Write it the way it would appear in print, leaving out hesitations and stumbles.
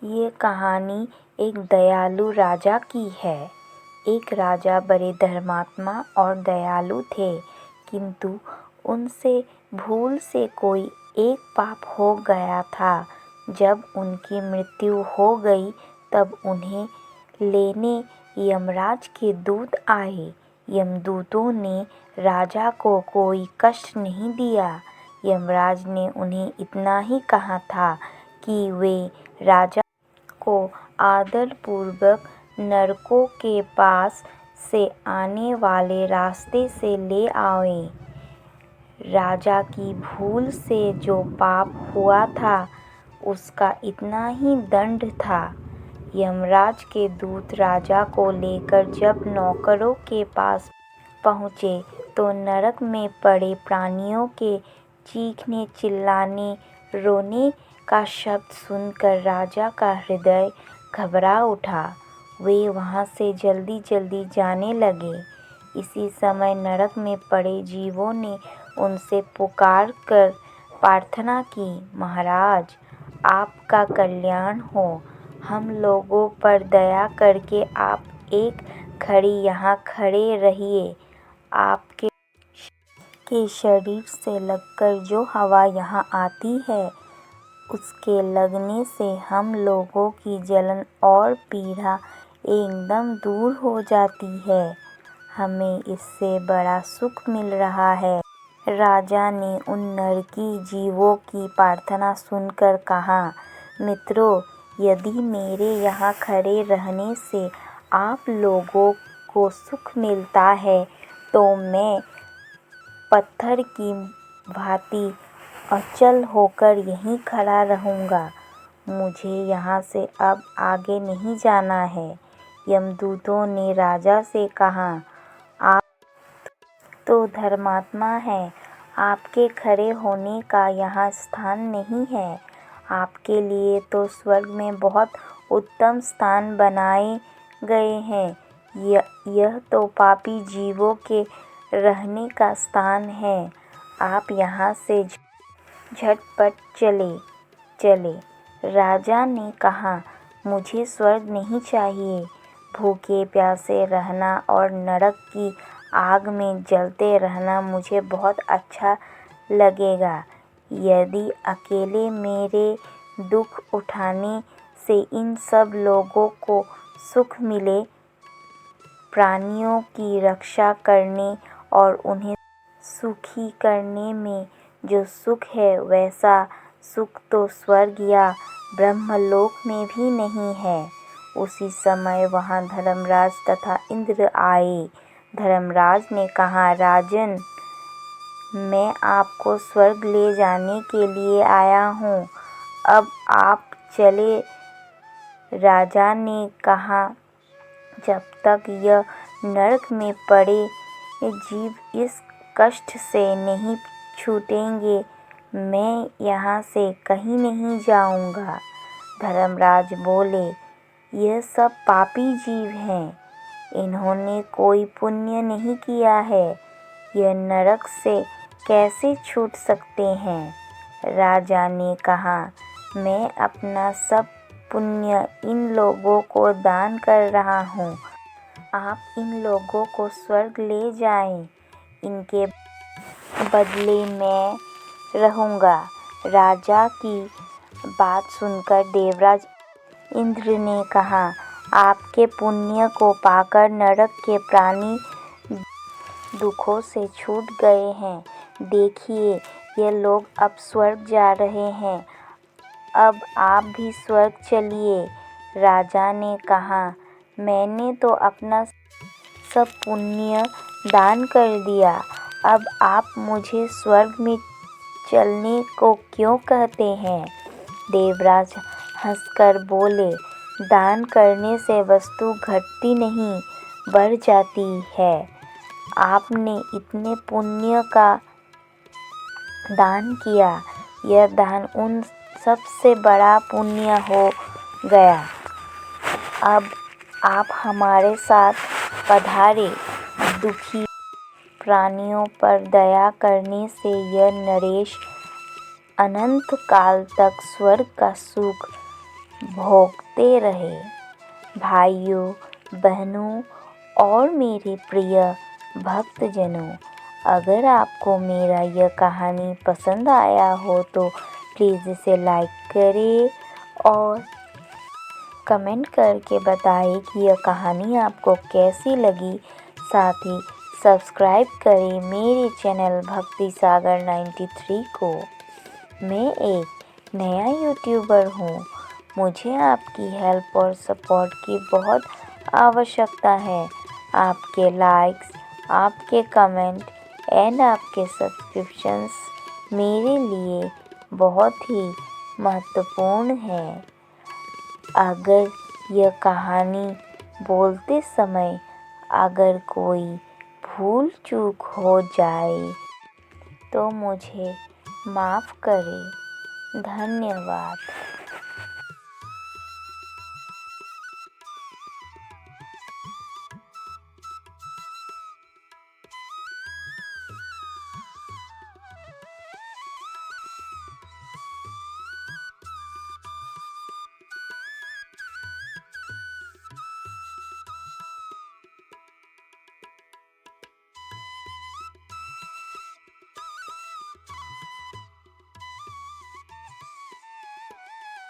ये कहानी एक दयालु राजा की है। एक राजा बड़े धर्मात्मा और दयालु थे, किंतु उनसे भूल से कोई एक पाप हो गया था। जब उनकी मृत्यु हो गई तब उन्हें लेने यमराज के दूत आए। यमदूतों ने राजा को कोई कष्ट नहीं दिया। यमराज ने उन्हें इतना ही कहा था कि वे राजा को आदरपूर्वक नरकों के पास से आने वाले रास्ते से ले आएं। राजा की भूल से जो पाप हुआ था उसका इतना ही दंड था। यमराज के दूत राजा को लेकर जब नौकरों के पास पहुँचे तो नरक में पड़े प्राणियों के चीखने, चिल्लाने, रोने का शब्द सुनकर राजा का हृदय घबरा उठा। वे वहाँ से जल्दी जल्दी जाने लगे। इसी समय नरक में पड़े जीवों ने उनसे पुकार कर प्रार्थना की, महाराज, आपका कल्याण हो। हम लोगों पर दया करके आप एक घड़ी यहाँ खड़े रहिए। आपके के शरीर से लगकर जो हवा यहाँ आती है उसके लगने से हम लोगों की जलन और पीड़ा एकदम दूर हो जाती है। हमें इससे बड़ा सुख मिल रहा है। राजा ने उन नरकी जीवों की प्रार्थना सुनकर कहा, मित्रों, यदि मेरे यहाँ खड़े रहने से आप लोगों को सुख मिलता है तो मैं पत्थर की भांति अचल होकर यहीं खड़ा रहूँगा। मुझे यहाँ से अब आगे नहीं जाना है। यमदूतों ने राजा से कहा, आप तो धर्मात्मा हैं, आपके खड़े होने का यहाँ स्थान नहीं है। आपके लिए तो स्वर्ग में बहुत उत्तम स्थान बनाए गए हैं। यह तो पापी जीवों के रहने का स्थान है। आप यहाँ से झटपट चले। राजा ने कहा, मुझे स्वर्ग नहीं चाहिए। भूखे प्यासे रहना और नरक की आग में जलते रहना मुझे बहुत अच्छा लगेगा। यदि अकेले मेरे दुख उठाने से इन सब लोगों को सुख मिले, प्राणियों की रक्षा करने और उन्हें सुखी करने में जो सुख है वैसा सुख तो स्वर्ग या ब्रह्मलोक में भी नहीं है। उसी समय वहाँ धर्मराज तथा इंद्र आए। धर्मराज ने कहा, राजन, मैं आपको स्वर्ग ले जाने के लिए आया हूँ। अब आप चले। राजा ने कहा, जब तक यह नरक में पड़े जीव इस कष्ट से नहीं छूटेंगे, मैं यहाँ से कहीं नहीं जाऊँगा। धर्मराज बोले, यह सब पापी जीव हैं, इन्होंने कोई पुण्य नहीं किया है, यह नरक से कैसे छूट सकते हैं। राजा ने कहा, मैं अपना सब पुण्य इन लोगों को दान कर रहा हूँ। आप इन लोगों को स्वर्ग ले जाएं, इनके बदले मैं रहूँगा। राजा की बात सुनकर देवराज इंद्र ने कहा, आपके पुण्य को पाकर नरक के प्राणी दुखों से छूट गए हैं। देखिए, ये लोग अब स्वर्ग जा रहे हैं। अब आप भी स्वर्ग चलिए। राजा ने कहा, मैंने तो अपना सब पुण्य दान कर दिया। अब आप मुझे स्वर्ग में चलने को क्यों कहते हैं। देवराज हंसकर बोले, दान करने से वस्तु घटती नहीं, बढ़ जाती है। आपने इतने पुण्य का दान किया, यह दान उन सबसे बड़ा पुण्य हो गया। अब आप हमारे साथ पधारे। दुखी प्राणियों पर दया करने से यह नरेश अनंत काल तक स्वर्ग का सुख भोगते रहे। भाइयों, बहनों और मेरे प्रिय भक्तजनों, अगर आपको मेरा यह कहानी पसंद आया हो तो प्लीज़ इसे लाइक करें और कमेंट करके बताएं कि यह कहानी आपको कैसी लगी। साथ ही सब्सक्राइब करें मेरे चैनल भक्ति सागर 93 को। मैं एक नया यूट्यूबर हूँ। मुझे आपकी हेल्प और सपोर्ट की बहुत आवश्यकता है। आपके लाइक्स, आपके कमेंट एंड आपके सब्सक्रिप्शंस मेरे लिए बहुत ही महत्वपूर्ण है। अगर यह कहानी बोलते समय अगर कोई भूल चूक हो जाए तो मुझे माफ़ करें। धन्यवाद।